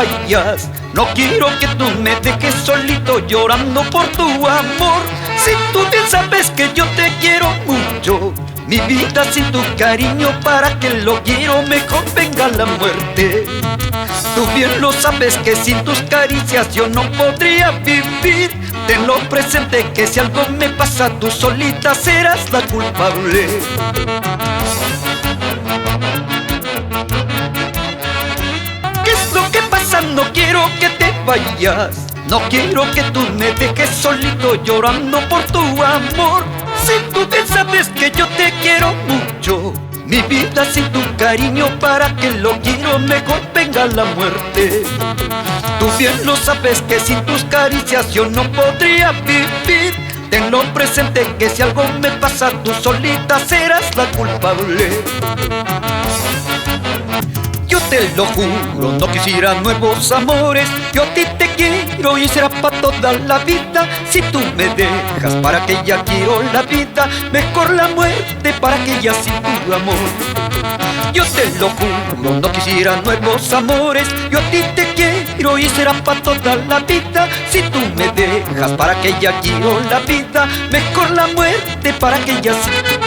vayas. No quiero que tú me dejes solito llorando por tu amor. Si tú bien sabes que yo te quiero mucho, mi vida sin tu cariño, ¿para qué lo quiero? Mejor venga la muerte. Tú bien lo sabes que sin tus caricias yo no podría vivir. Tenlo presente que si algo me pasa, tú solita serás la culpable. ¿Qué es lo que pasa? No quiero que te vayas. No quiero que tú me dejes solito llorando por tu amor. Si tú bien sabes que yo te quiero mucho, mi vida sin tu cariño, ¿para qué lo quiero? Mejor venga la muerte. Tú bien lo sabes que sin tus caricias yo no podría vivir. Tenlo presente que si algo me pasa, tú solita serás la culpable. Yo te lo juro, no quisiera nuevos amores. Yo a ti te quiero y será para toda la vida. Si tú me dejas, ¿para que ya quiero la vida? Mejor la muerte, para que ya sin tu amor. Yo te lo juro, no quisiera nuevos amores. Yo a ti te quiero y será para toda la vida. Si tú me dejas, ¿para que ya quiero la vida? Mejor la muerte, para que ya sin tu amor.